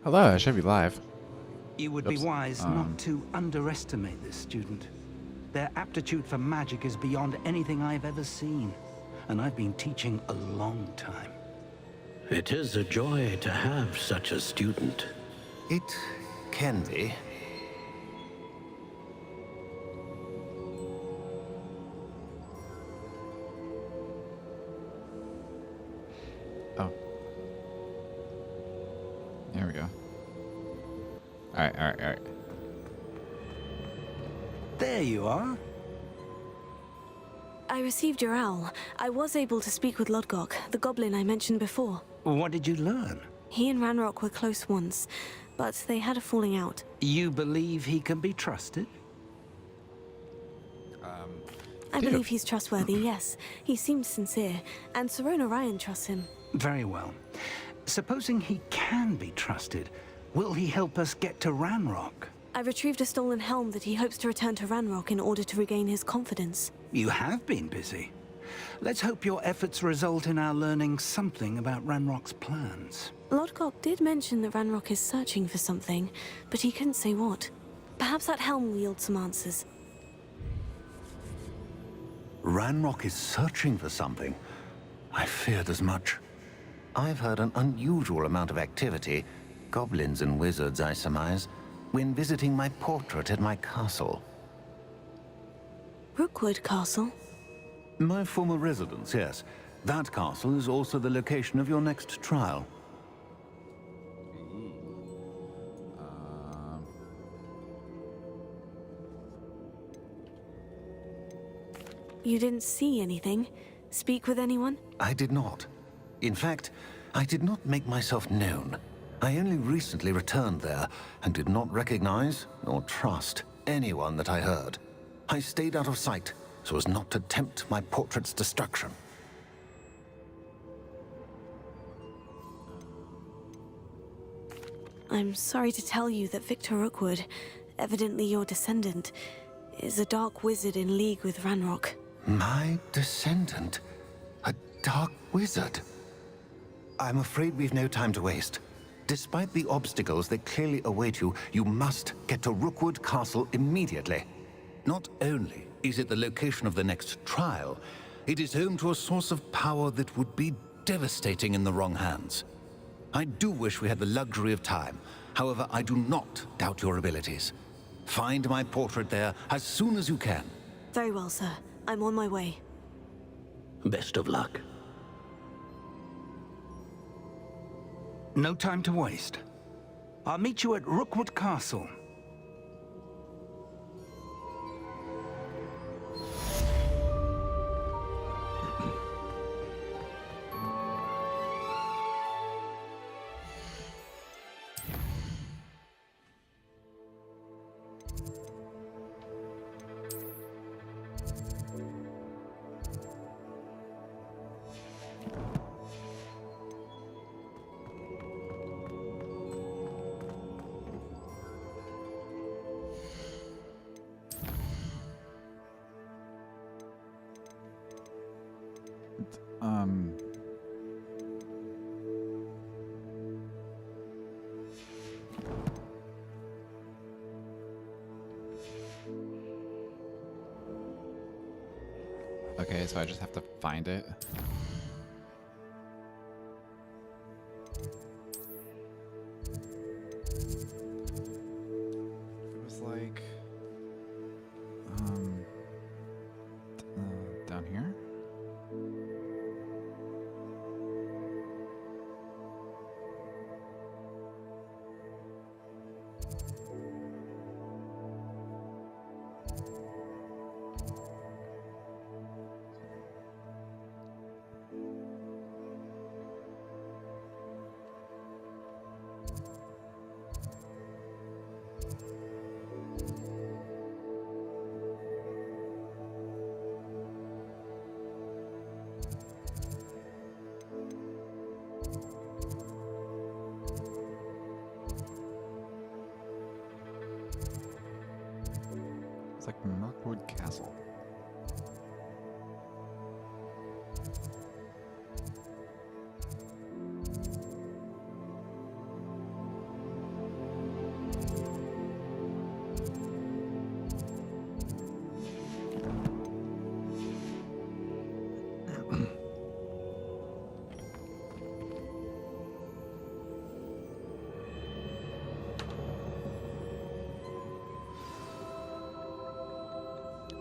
Hello, I should be live. You would Oops. be wise not to underestimate this student. Their aptitude for magic is beyond anything I've ever seen, and I've been teaching a long time. It is a joy to have such a student. It can be. Oh. There we go. Alright. There you are. I received your owl. I was able to speak with Lodgok, the goblin I mentioned before. What did you learn? He and Ranrock were close once, but they had a falling out. You believe he can be trusted? I believe he's trustworthy, yes. He seems sincere, and Serona Ryan trusts him. Very well. Supposing he can be trusted, will he help us get to Ranrock? I retrieved a stolen helm that he hopes to return to Ranrock in order to regain his confidence. You have been busy. Let's hope your efforts result in our learning something about Ranrock's plans. Lodgok did mention that Ranrock is searching for something, but he couldn't say what. Perhaps that helm will yield some answers. Ranrock is searching for something. I feared as much. I've heard an unusual amount of activity, goblins and wizards, I surmise, when visiting my portrait at my castle. Rookwood Castle? My former residence, yes. That castle is also the location of your next trial. You didn't see anything? Speak with anyone? I did not. In fact, I did not make myself known. I only recently returned there and did not recognize nor trust anyone that I heard. I stayed out of sight so as not to tempt my portrait's destruction. I'm sorry to tell you that Victor Rookwood, evidently your descendant, is a dark wizard in league with Ranrock. My descendant? A dark wizard? I'm afraid we've no time to waste. Despite the obstacles that clearly await you, you must get to Rookwood Castle immediately. Not only is it the location of the next trial, it is home to a source of power that would be devastating in the wrong hands. I do wish we had the luxury of time. However, I do not doubt your abilities. Find my portrait there as soon as you can. Very well, sir. I'm on my way. Best of luck. No time to waste. I'll meet you at Rookwood Castle. Okay, so I just have to find it. It was like down here.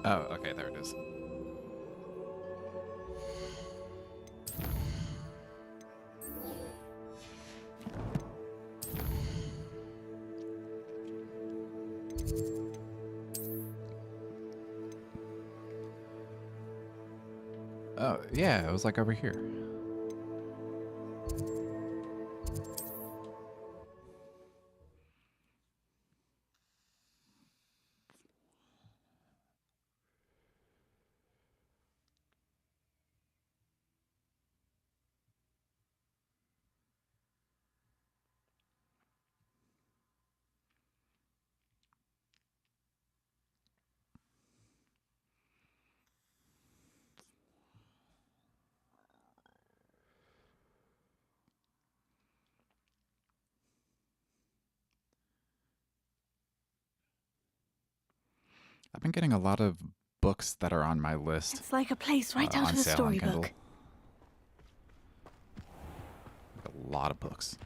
Oh, okay, there it is. Oh, yeah, it was like over here. I've been getting a lot of books that are on my list. It's like a place right out on of a sale on Kindle. storybook. Like a lot of books.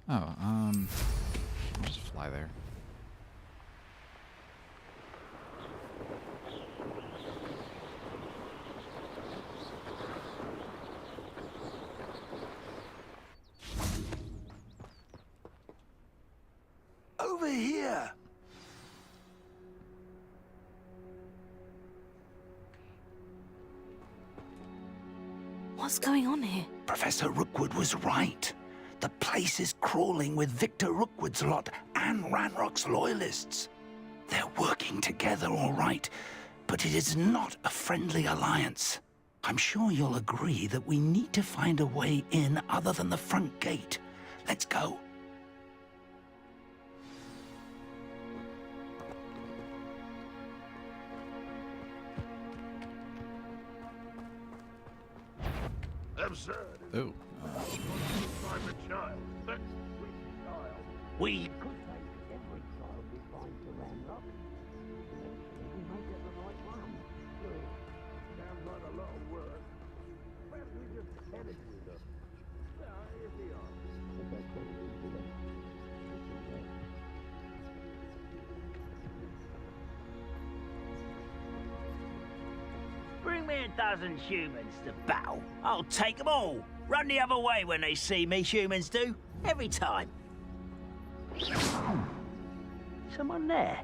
Oh, I'll just fly there. Over here! What's going on here? Professor Rookwood was right. The place is crawling with Victor Rookwood's lot and Ranrock's loyalists. They're working together, all right, but it is not a friendly alliance. I'm sure you'll agree that we need to find a way in other than the front gate. Let's go. Absurd. Oh. I'm a child. That's sweet child. We could take every child we find to Ranrock. Eventually we might get the right one. Sounds like a lot of work. Perhaps we just head it with us. If we are. Bring me a dozen humans to battle. I'll take them all. Run the other way when they see me, humans do. Every time. Someone there?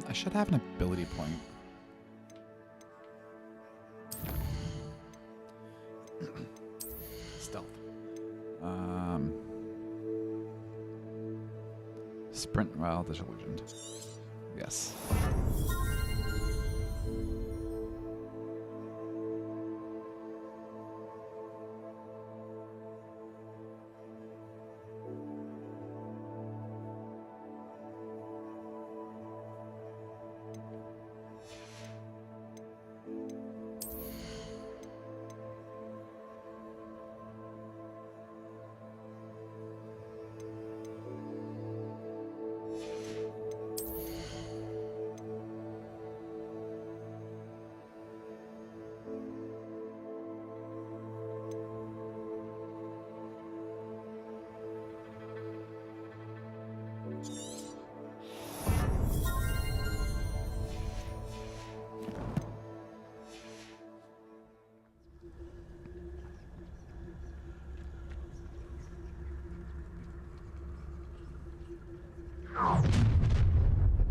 I should have an ability point. Stealth. Sprint, well, disillusioned. Yes.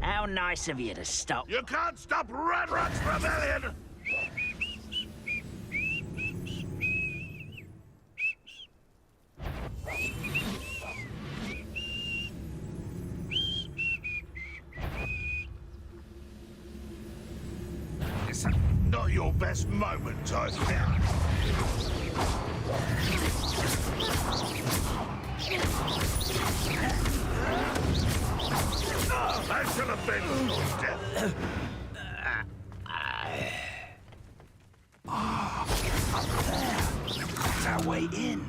How nice of you to stop. You can't stop Ranrock's rebellion! It's not your best moment, I think. That should have been your death. Up there. That's our way in.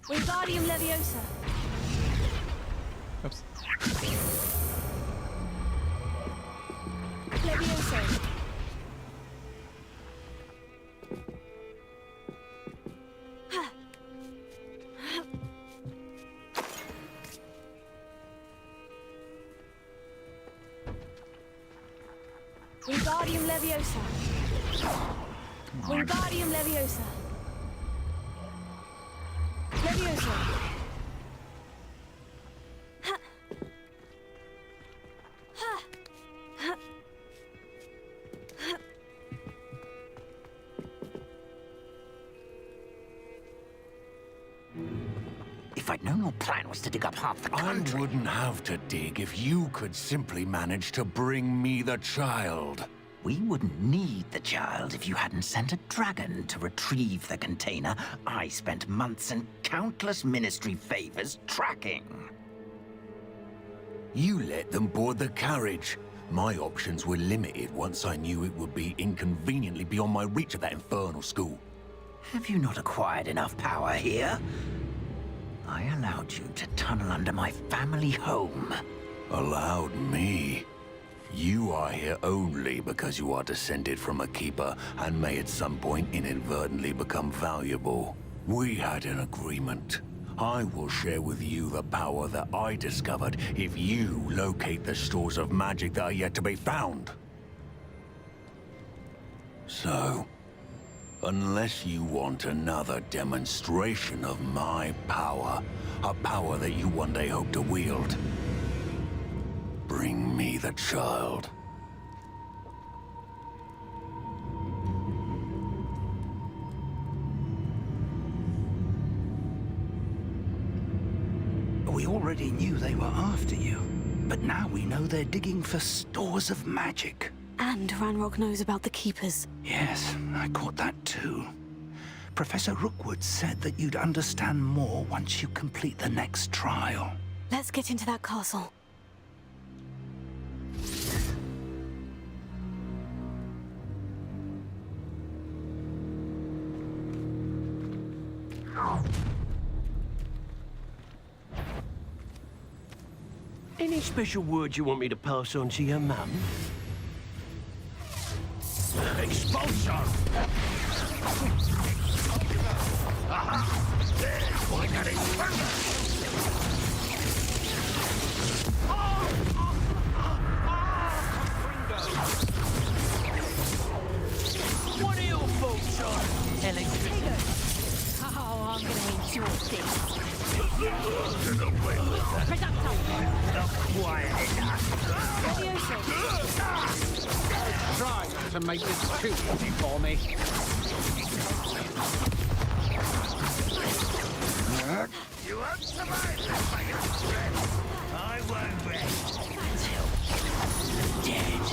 Wingardium Leviosa. Oops. Leviosa. Wingardium Leviosa. Wingardium Leviosa. Leviosa. If I'd known your plan was to dig up half the I country... wouldn't have to dig if you could simply manage to bring me the child. We wouldn't need the child if you hadn't sent a dragon to retrieve the container I spent months and countless ministry favors tracking. You let them board the carriage. My options were limited once I knew it would be inconveniently beyond my reach at that infernal school. Have you not acquired enough power here? I allowed you to tunnel under my family home. Allowed me? You are here only because you are descended from a keeper and may at some point inadvertently become valuable. We had an agreement. I will share with you the power that I discovered if you locate the stores of magic that are yet to be found. So, unless you want another demonstration of my power, a power that you one day hope to wield, bring me the child. We already knew they were after you, but now we know they're digging for stores of magic. And Ranrock knows about the Keepers. Yes, I caught that too. Professor Rookwood said that you'd understand more once you complete the next trial. Let's get into that castle. Any special words you want me to pass on to your mum? Expulsion! Aha! There's one getting further! What are your thoughts on electricity? Oh, I'm gonna enjoy this. Get away with that. Producto. Not quiet enough. Try to make this too easy for me. You won't survive this, my young friend. I won't rest until dead.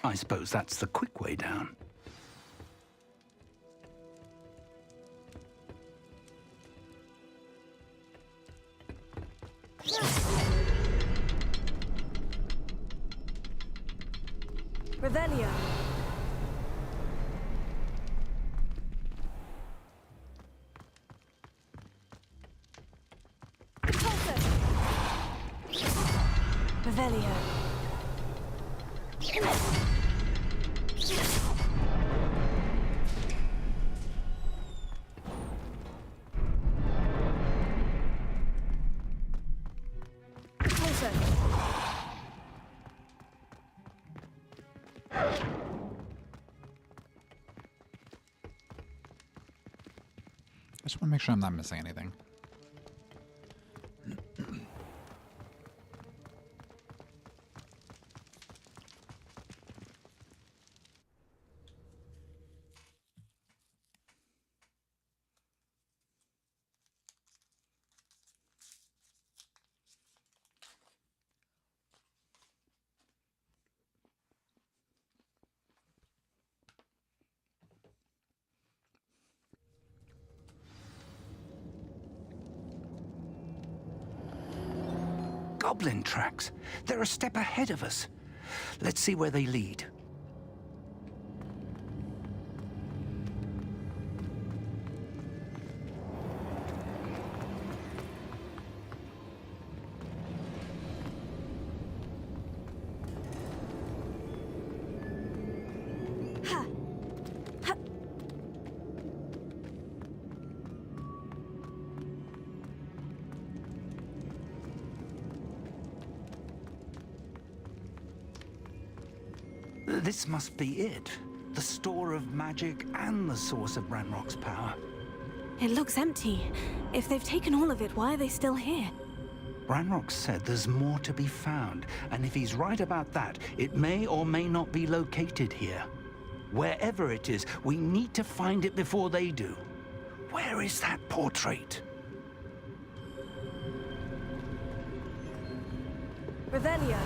I suppose that's the quick way down. Revelio. Revelio. I just want to make sure I'm not missing anything. Goblin tracks. They're a step ahead of us. Let's see where they lead. This must be it. The store of magic and the source of Ranrock's power. It looks empty. If they've taken all of it, why are they still here? Ranrock said there's more to be found, and if he's right about that, it may or may not be located here. Wherever it is, we need to find it before they do. Where is that portrait? Revelio.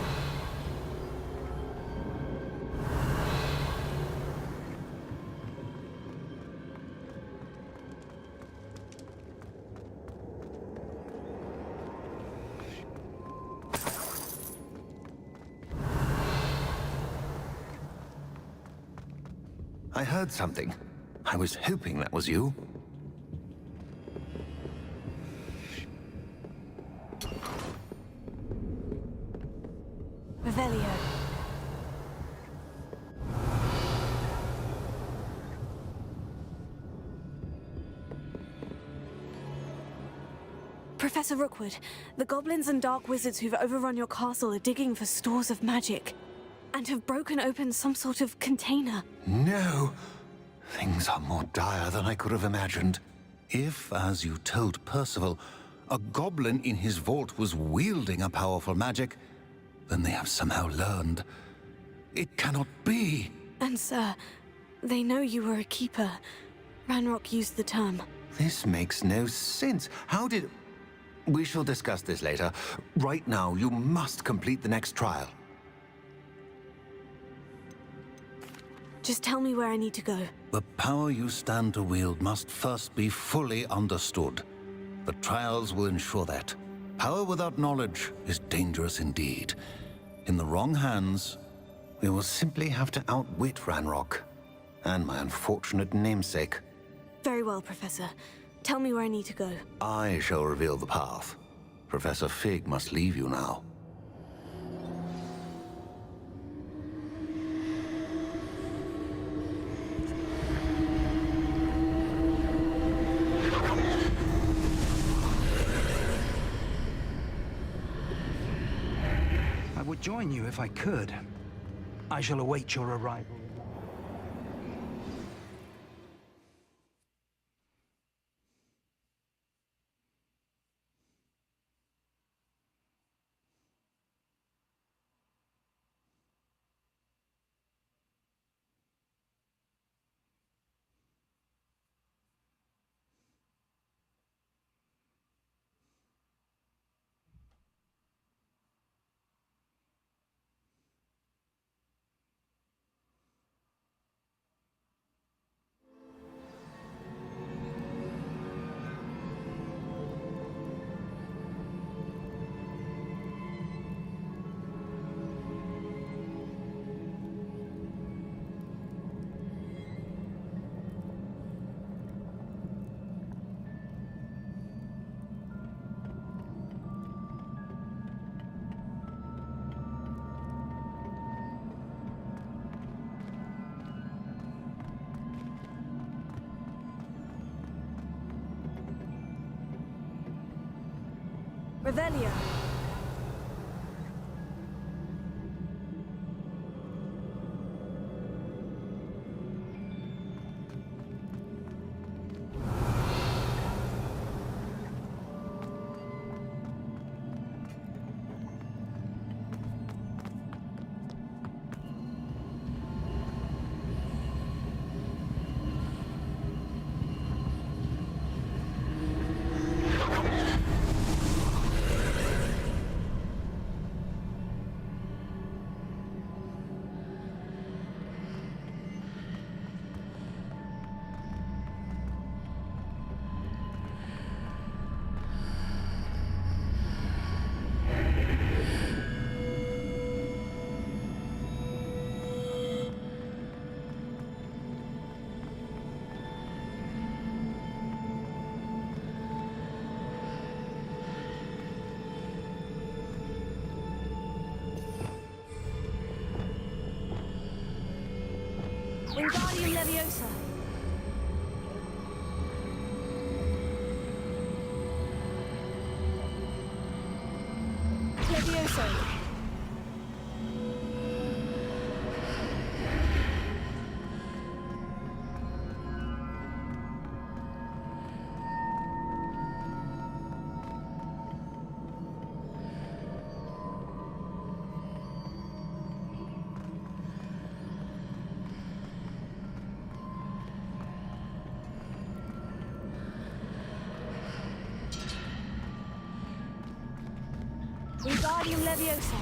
I heard something. I was hoping that was you. Revelio. Professor Rookwood, the goblins and dark wizards who've overrun your castle are digging for stores of magic and have broken open some sort of container. No! Things are more dire than I could have imagined. If, as you told Percival, a goblin in his vault was wielding a powerful magic, then they have somehow learned. It cannot be! And sir, they know you were a keeper. Ranrock used the term. This makes no sense. How did... We shall discuss this later. Right now, you must complete the next trial. Just tell me where I need to go. The power you stand to wield must first be fully understood. The trials will ensure that. Power without knowledge is dangerous indeed. In the wrong hands, we will simply have to outwit Ranrock and my unfortunate namesake. Very well, Professor. Tell me where I need to go. I shall reveal the path. Professor Fig must leave you now. I would join you if I could. I shall await your arrival. Revelio. Wingardium Leviosa. Levioso. Wingardium Leviosa.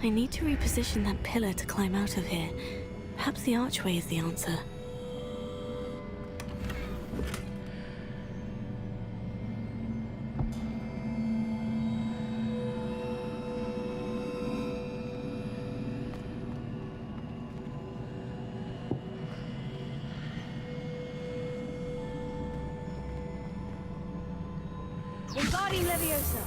I need to reposition that pillar to climb out of here. Perhaps the archway is the answer. Wingardium Leviosa.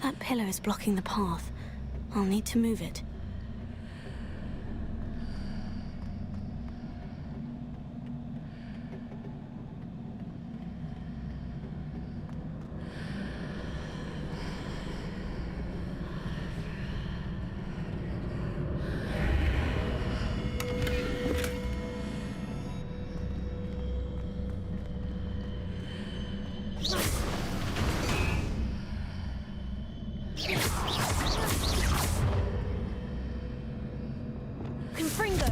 That pillar is blocking the path. I'll need to move it. Confringo!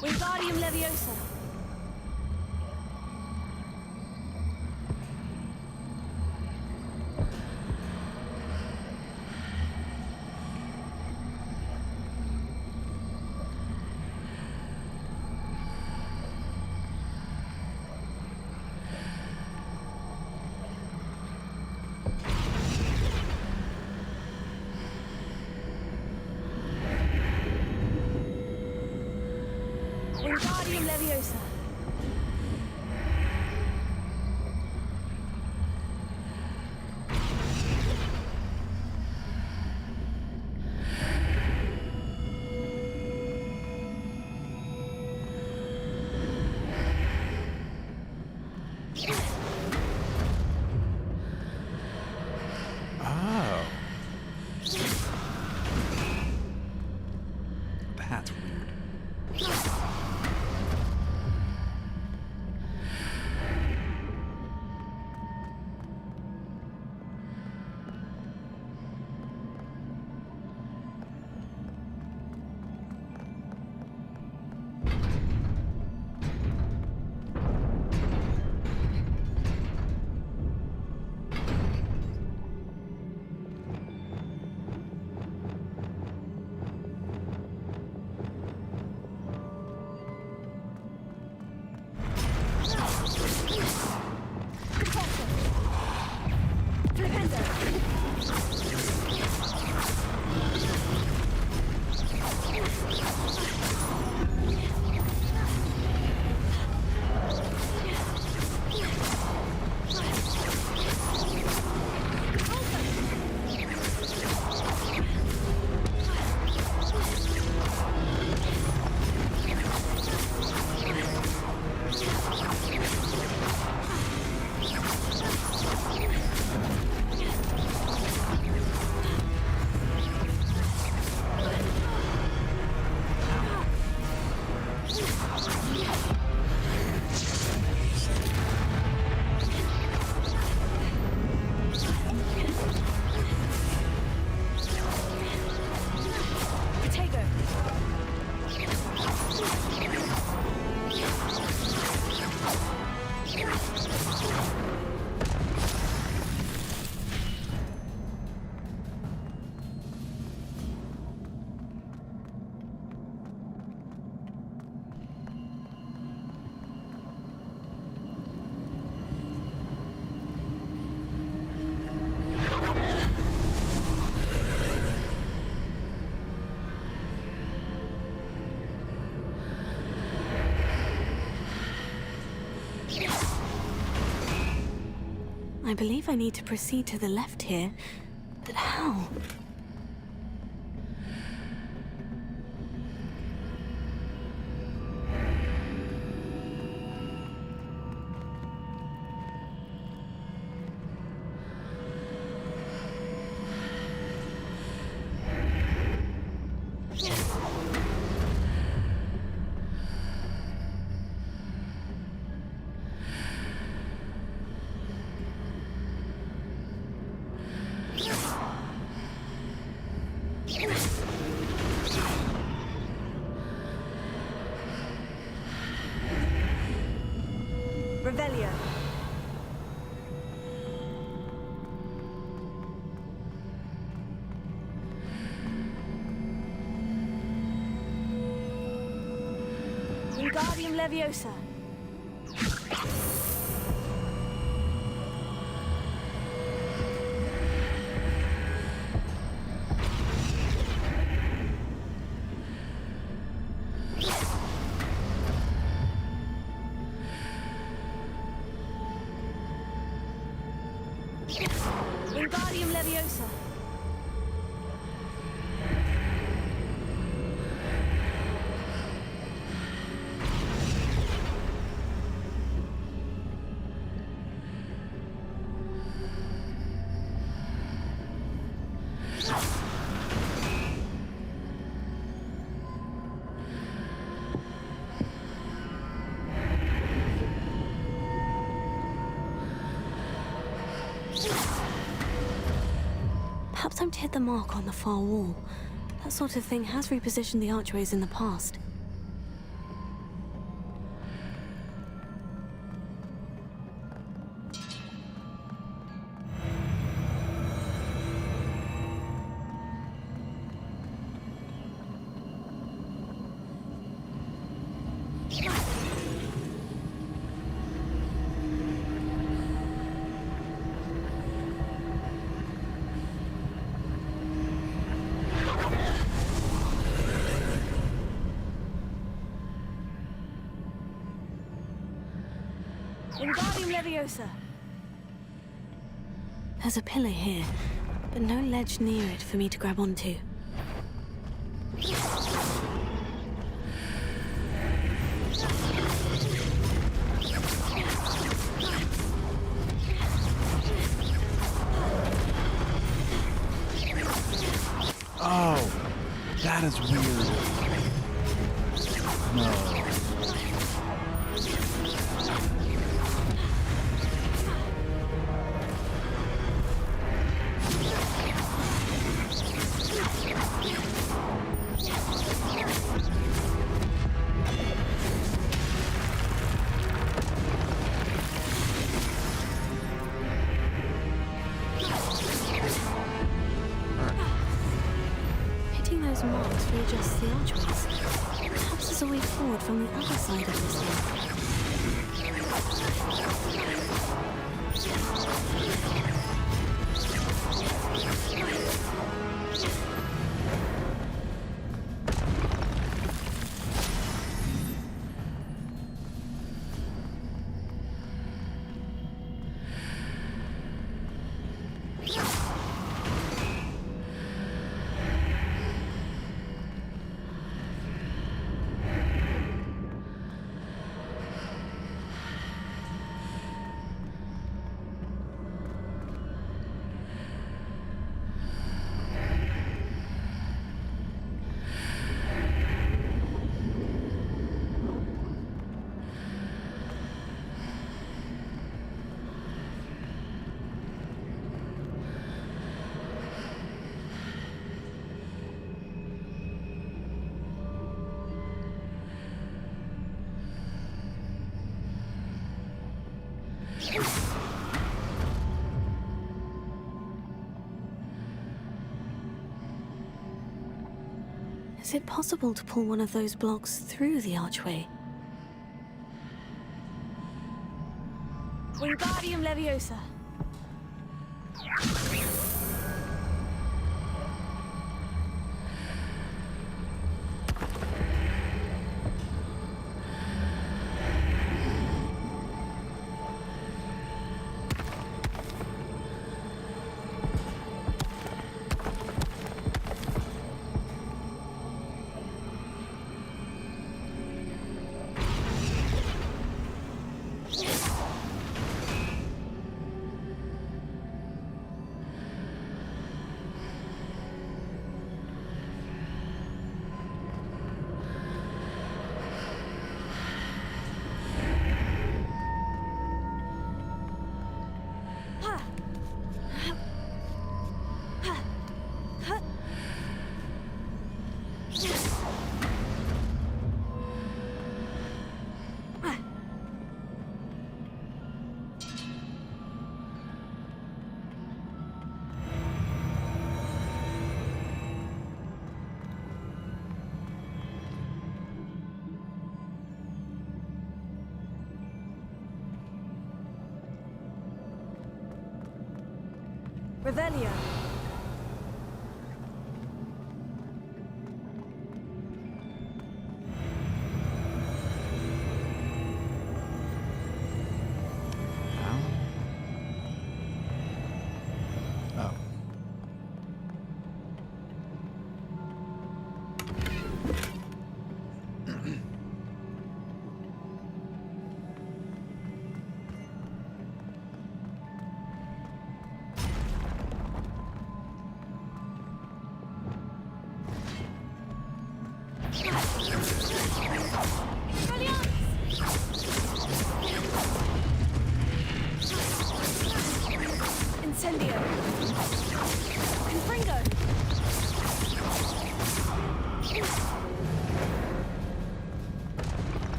Wingardium Leviosa! Wingardium Leviosa. Oh. That's weird. I believe I need to proceed to the left here, but how? Revelio. Wingardium Leviosa. Wingardium Leviosa. Perhaps I'm to hit the mark on the far wall. That sort of thing has repositioned the archways in the past. Wingardium Leviosa! There's a pillar here, but no ledge near it for me to grab onto. Oh, that is weird. No. Hitting those marks readjusts the archways. Perhaps there's a way forward from the other side of this thing. Is it possible to pull one of those blocks through the archway? Wingardium Leviosa! Revelio. Oh.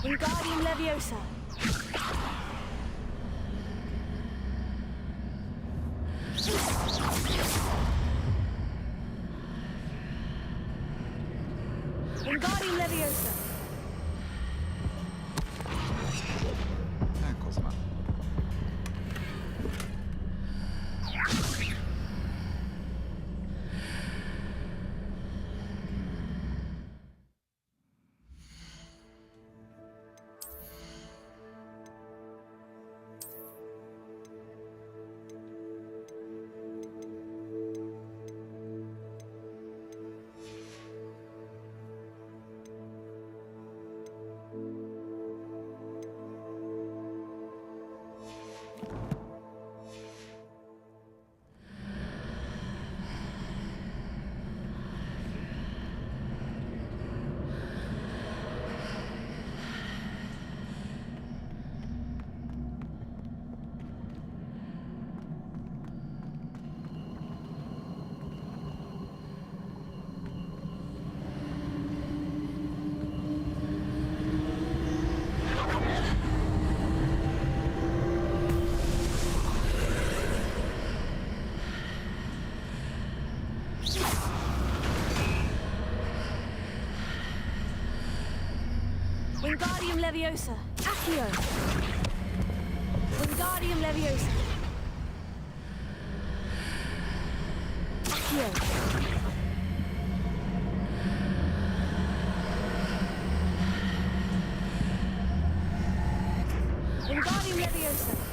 Wingardium Leviosa. Wingardium Leviosa. Close enough. Wingardium Leviosa. Accio. Wingardium Leviosa. Accio. Wingardium Leviosa.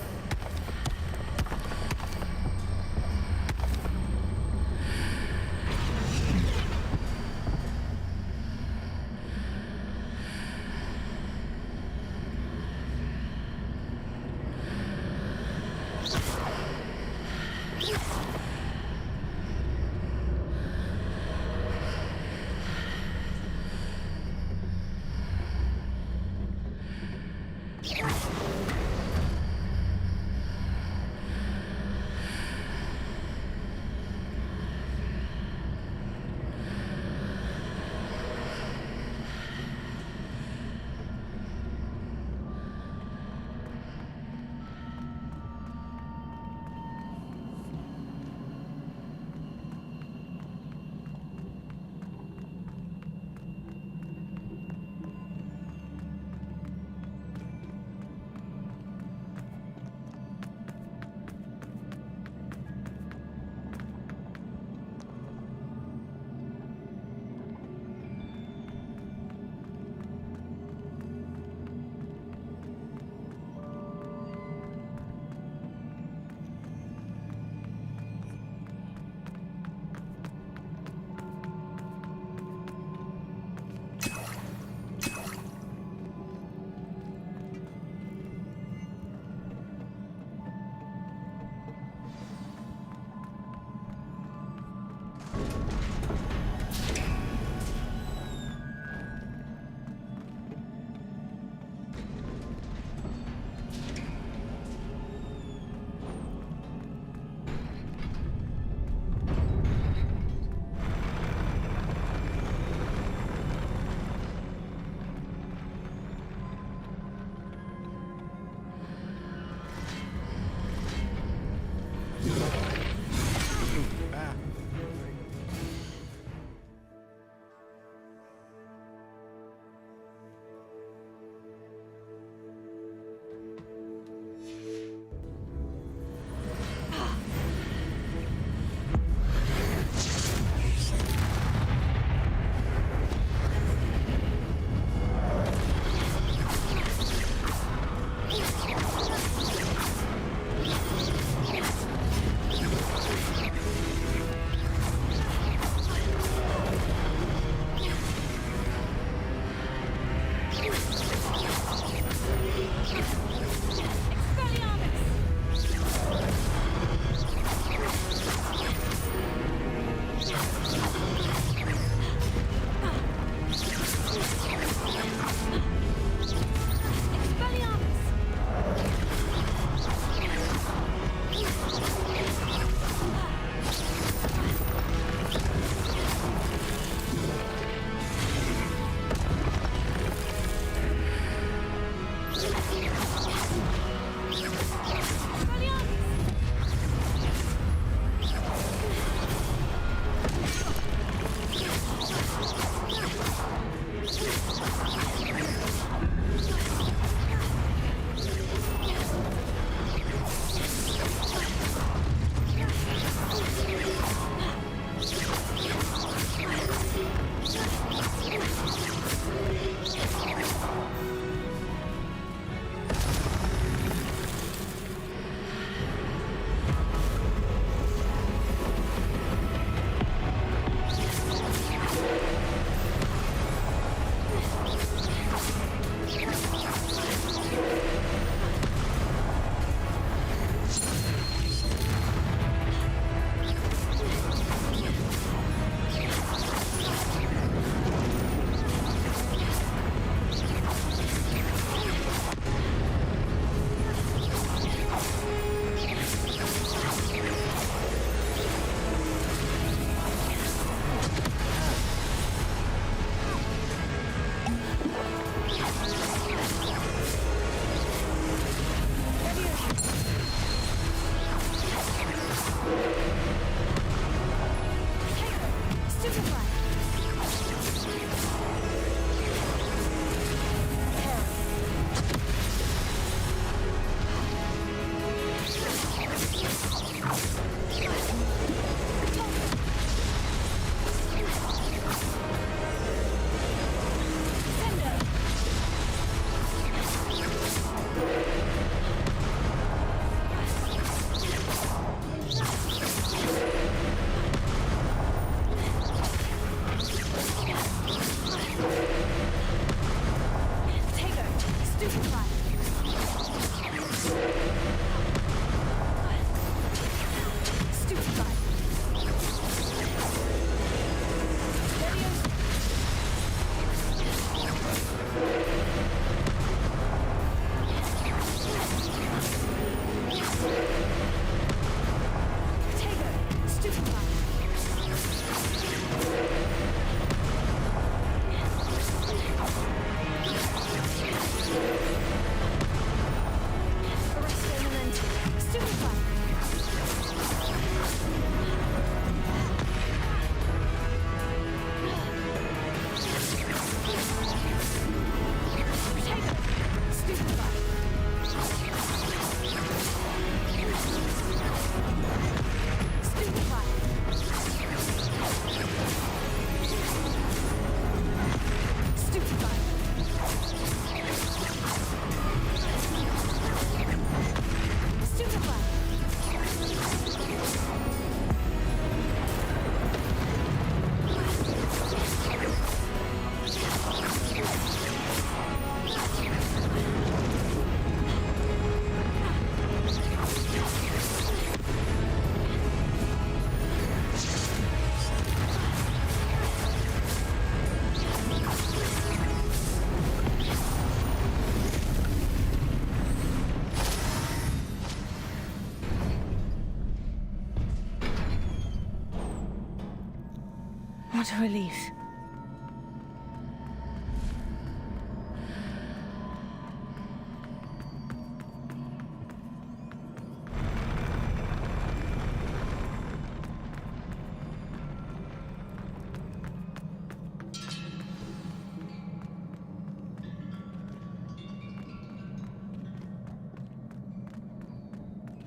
What a relief.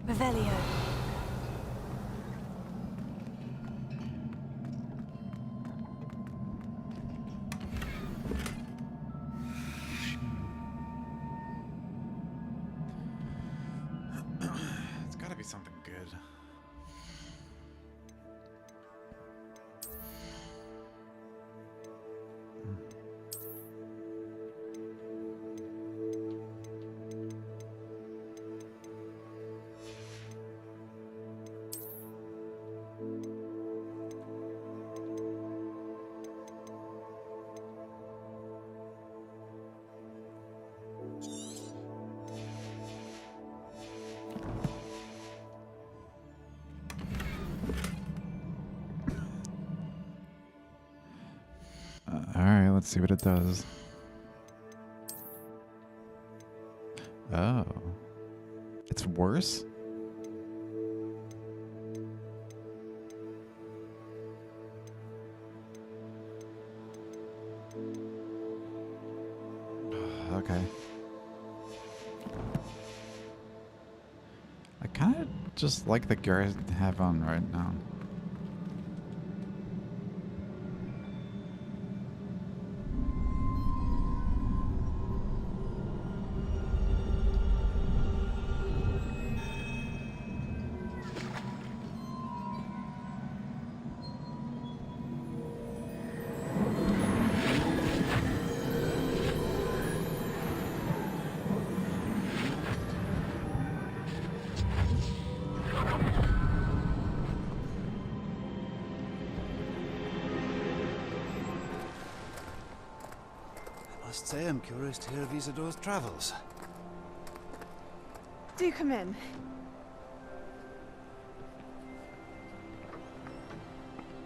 Revelio. It's gotta be something good. Alright, let's see what it does. Oh. It's worse? Okay. I kind of just like the gear I have on right now. I must say I'm curious to hear of Isidore's travels. Do come in.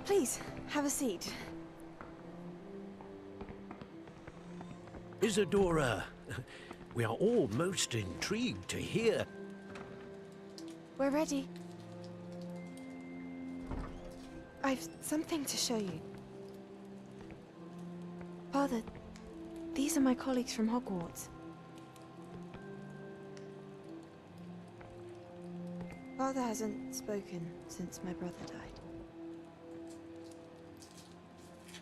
Please, have a seat. Isadora, we are all most intrigued to hear. We're ready. I've something to show you. Father, these are my colleagues from Hogwarts. Father hasn't spoken since my brother died.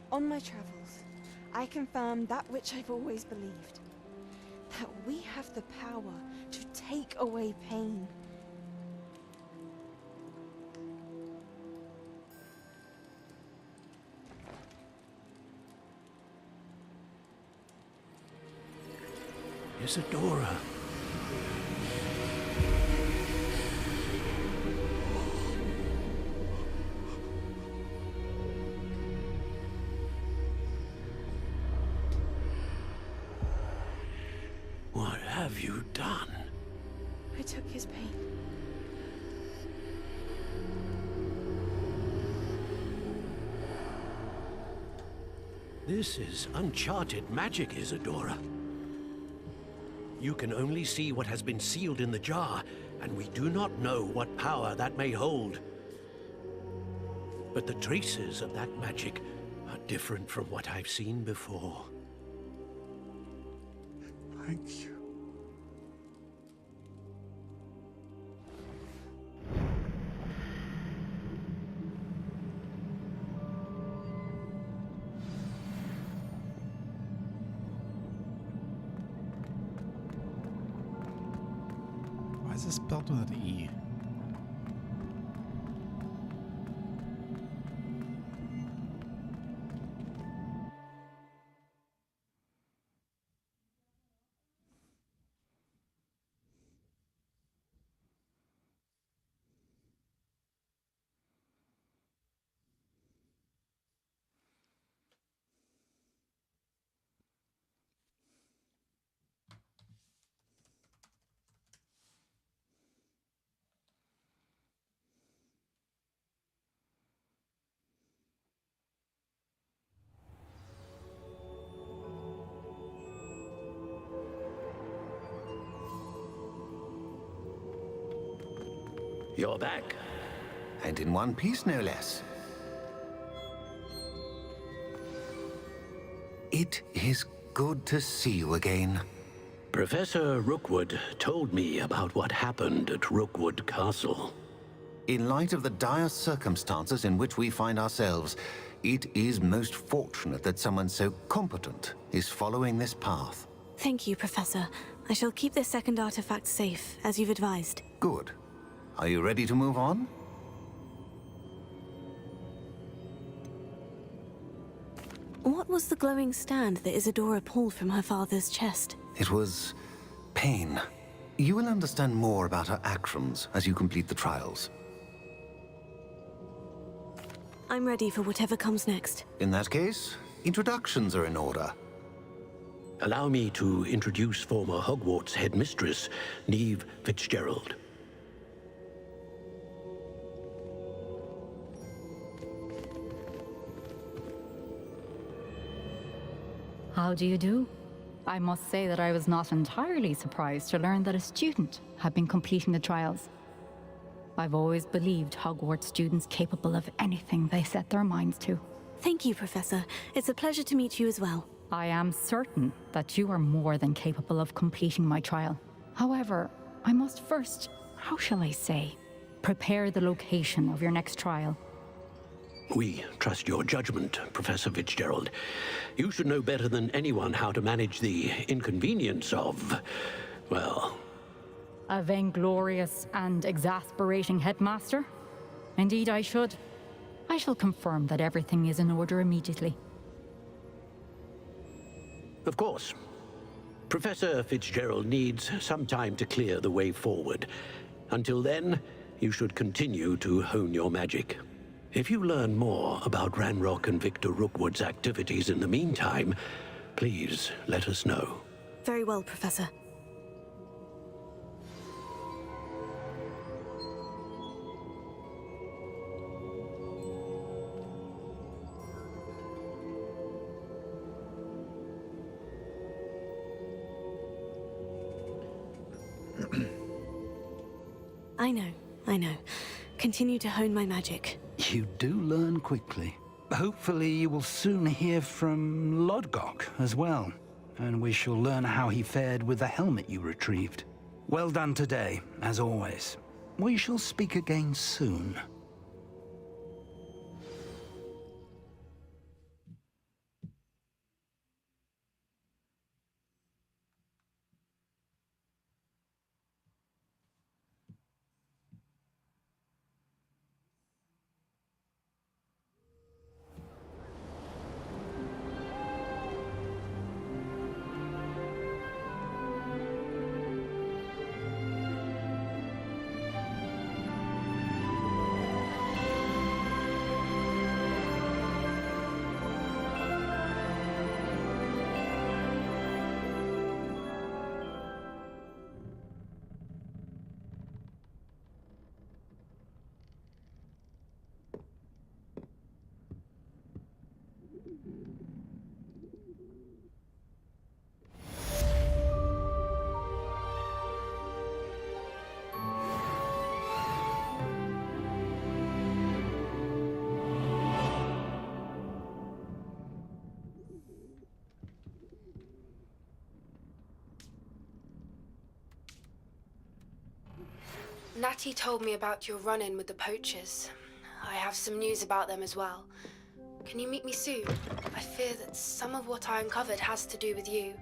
On my travels, I confirmed that which I've always believed. That we have the power to take away pain. Isadora. What have you done? I took his pain. This is uncharted magic, Isadora. You can only see what has been sealed in the jar, and we do not know what power that may hold. But the traces of that magic are different from what I've seen before. Thank you. Why is this spelled with an E? You're back. And in one piece, no less. It is good to see you again. Professor Rookwood told me about what happened at Rookwood Castle. In light of the dire circumstances in which we find ourselves, it is most fortunate that someone so competent is following this path. Thank you, Professor. I shall keep this second artifact safe, as you've advised. Good. Are you ready to move on? What was the glowing stand that Isadora pulled from her father's chest? It was pain. You will understand more about her actions as you complete the trials. I'm ready for whatever comes next. In that case, introductions are in order. Allow me to introduce former Hogwarts headmistress, Neve Fitzgerald. How do you do? I must say that I was not entirely surprised to learn that a student had been completing the trials. I've always believed Hogwarts students capable of anything they set their minds to. Thank you, Professor. It's a pleasure to meet you as well. I am certain that you are more than capable of completing my trial. However, I must first, how shall I say, prepare the location of your next trial. We trust your judgment, Professor Fitzgerald. You should know better than anyone how to manage the inconvenience of, well... A vainglorious and exasperating headmaster? Indeed I should. I shall confirm that everything is in order immediately. Of course. Professor Fitzgerald needs some time to clear the way forward. Until then, you should continue to hone your magic. If you learn more about Ranrock and Victor Rookwood's activities in the meantime, please let us know. Very well, Professor. I know. Continue to hone my magic. You do learn quickly. Hopefully you will soon hear from Lodgok as well, and we shall learn how he fared with the helmet you retrieved. Well done today, as always. We shall speak again soon. Natty told me about your run-in with the poachers. I have some news about them as well. Can you meet me soon? I fear that some of what I uncovered has to do with you.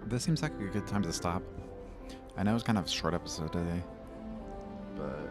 This seems like a good time to stop. I know it's kind of a short episode today, but